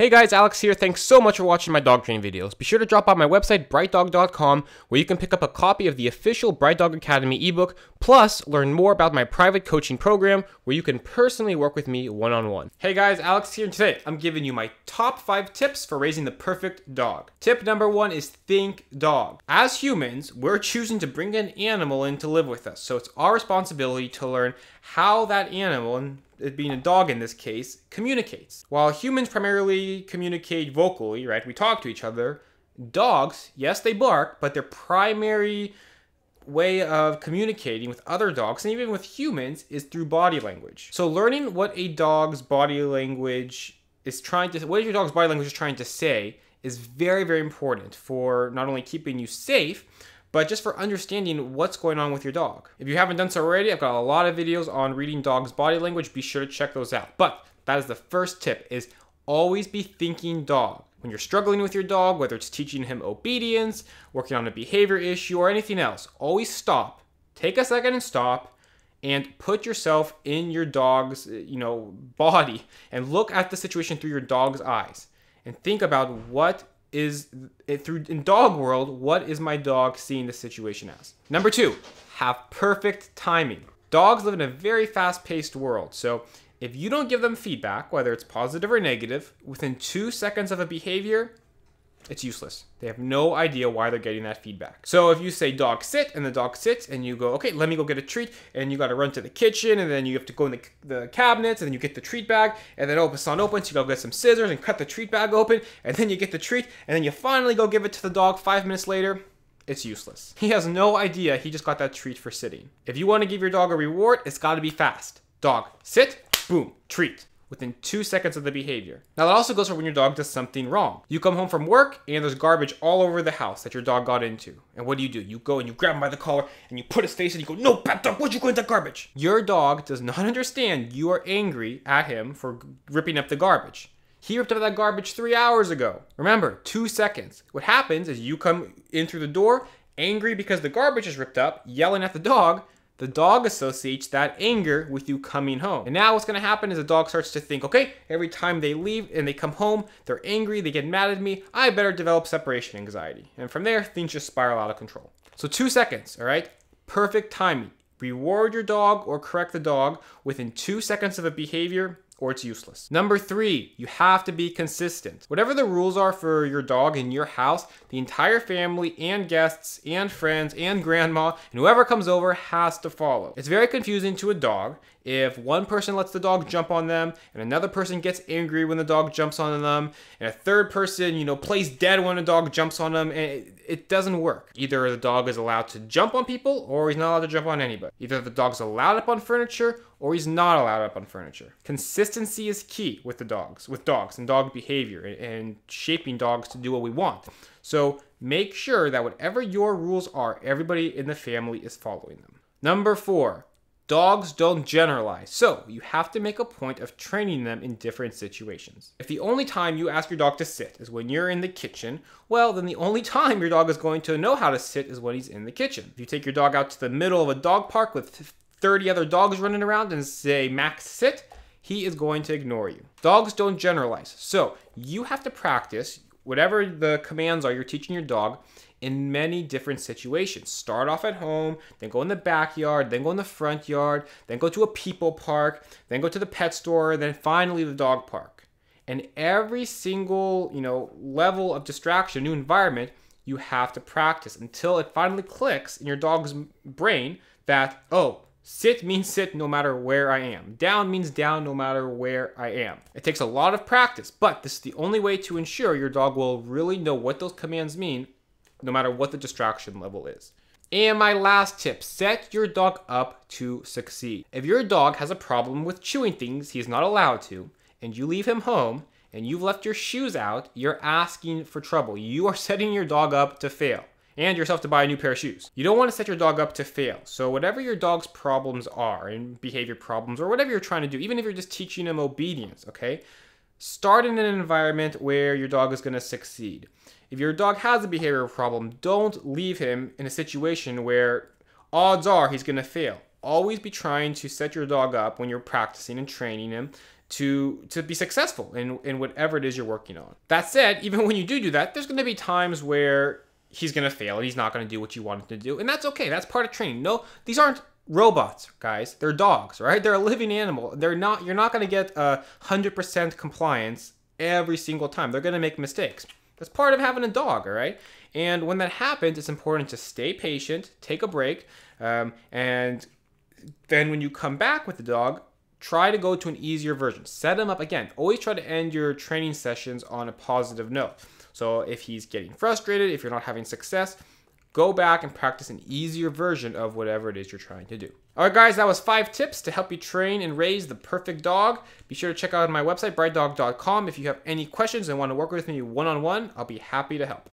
Hey guys, Alex here. Thanks so much for watching my dog training videos. Be sure to drop by my website, BrightDog.com, where you can pick up a copy of the official BrightDog Academy ebook, plus learn more about my private coaching program, where you can personally work with me one-on-one. Hey guys, Alex here, and today I'm giving you my top 5 tips for raising the perfect dog. Tip number 1 is think dog. As humans, we're choosing to bring an animal in to live with us, so it's our responsibility to learn how that animal, and it being a dog in this case, communicates. While humans primarily communicate vocally, right? We talk to each other. Dogs, yes, they bark, but their primary way of communicating with other dogs and even with humans is through body language. So learning what a dog's body language is trying to, what your dog's body language is trying to say is very, very important for not only keeping you safe, but just for understanding what's going on with your dog. If you haven't done so already, I've got a lot of videos on reading dogs' body language. Be sure to check those out. But that is the first tip, is always be thinking dog. When you're struggling with your dog, whether it's teaching him obedience, working on a behavior issue, or anything else, always stop. Take a second and stop and put yourself in your dog's, body and look at the situation through your dog's eyes and think about what is it through in dog world, what is my dog seeing the situation as? Number 2, have perfect timing. Dogs live in a very fast-paced world, so if you don't give them feedback, whether it's positive or negative, within 2 seconds of a behavior, it's useless. They have no idea why they're getting that feedback. So if you say dog sit and the dog sits and you go, okay, let me go get a treat, and you got to run to the kitchen and then you have to go in the cabinets and then you get the treat bag and then the sun opens, you go get some scissors and cut the treat bag open and then you get the treat and then you finally go give it to the dog 5 minutes later, it's useless. He has no idea he just got that treat for sitting. If you want to give your dog a reward, it's got to be fast. Dog sit, boom, treat. Within 2 seconds of the behavior. Now that also goes for when your dog does something wrong. You come home from work and there's garbage all over the house that your dog got into. And what do? You go and you grab him by the collar and you put his face and you go, no, bad dog, what'd you go into that garbage? Your dog does not understand you are angry at him for ripping up the garbage. He ripped up that garbage 3 hours ago. Remember, 2 seconds. What happens is you come in through the door, angry because the garbage is ripped up, yelling at the dog. The dog associates that anger with you coming home. And now what's gonna happen is the dog starts to think, okay, every time they leave and they come home, they're angry, they get mad at me, I better develop separation anxiety. And from there, things just spiral out of control. So 2 seconds, all right? Perfect timing. Reward your dog or correct the dog within 2 seconds of a behavior, or it's useless. Number 3, you have to be consistent. Whatever the rules are for your dog in your house, the entire family and guests and friends and grandma and whoever comes over has to follow. It's very confusing to a dog if one person lets the dog jump on them and another person gets angry when the dog jumps on them and a third person, plays dead when a dog jumps on them, and it doesn't work. Either the dog is allowed to jump on people or he's not allowed to jump on anybody. Either the dog's allowed up on furniture or he's not allowed up on furniture. Consistency is key with dogs and dog behavior and shaping dogs to do what we want. So make sure that whatever your rules are, everybody in the family is following them. Number 4, dogs don't generalize, so you have to make a point of training them in different situations. If the only time you ask your dog to sit is when you're in the kitchen, well, then the only time your dog is going to know how to sit is when he's in the kitchen. If you take your dog out to the middle of a dog park with 30 other dogs running around and say, Max, sit, he is going to ignore you. Dogs don't generalize, so you have to practice whatever the commands are you're teaching your dog in many different situations. Start off at home, then go in the backyard, then go in the front yard, then go to a people park, then go to the pet store, then finally the dog park. And every single, level of distraction, new environment, you have to practice until it finally clicks in your dog's brain that, oh, sit means sit no matter where I am. Down means down no matter where I am. It takes a lot of practice, but this is the only way to ensure your dog will really know what those commands mean no matter what the distraction level is. And my last tip, set your dog up to succeed. If your dog has a problem with chewing things he's not allowed to, and you leave him home, and you've left your shoes out, you're asking for trouble. You are setting your dog up to fail, and yourself to buy a new pair of shoes. You don't want to set your dog up to fail. So whatever your dog's problems are, and behavior problems, or whatever you're trying to do, even if you're just teaching him obedience, okay? Start in an environment where your dog is gonna succeed. If your dog has a behavioral problem, don't leave him in a situation where odds are he's gonna fail. Always be trying to set your dog up when you're practicing and training him to be successful in whatever it is you're working on. That said, even when you do that, there's going to be times where he's going to fail and he's not going to do what you want him to do. And that's okay. That's part of training. No, these aren't robots, guys. They're dogs, right? They're a living animal. You're not going to get 100% compliance every single time. They're going to make mistakes. That's part of having a dog, all right? And when that happens, it's important to stay patient, take a break, and then when you come back with the dog, try to go to an easier version. Set him up again. Always try to end your training sessions on a positive note. So if he's getting frustrated, if you're not having success, go back and practice an easier version of whatever it is you're trying to do. All right, guys, that was 5 tips to help you train and raise the perfect dog. Be sure to check out my website, BrightDog.com. If you have any questions and want to work with me one-on-one, I'll be happy to help.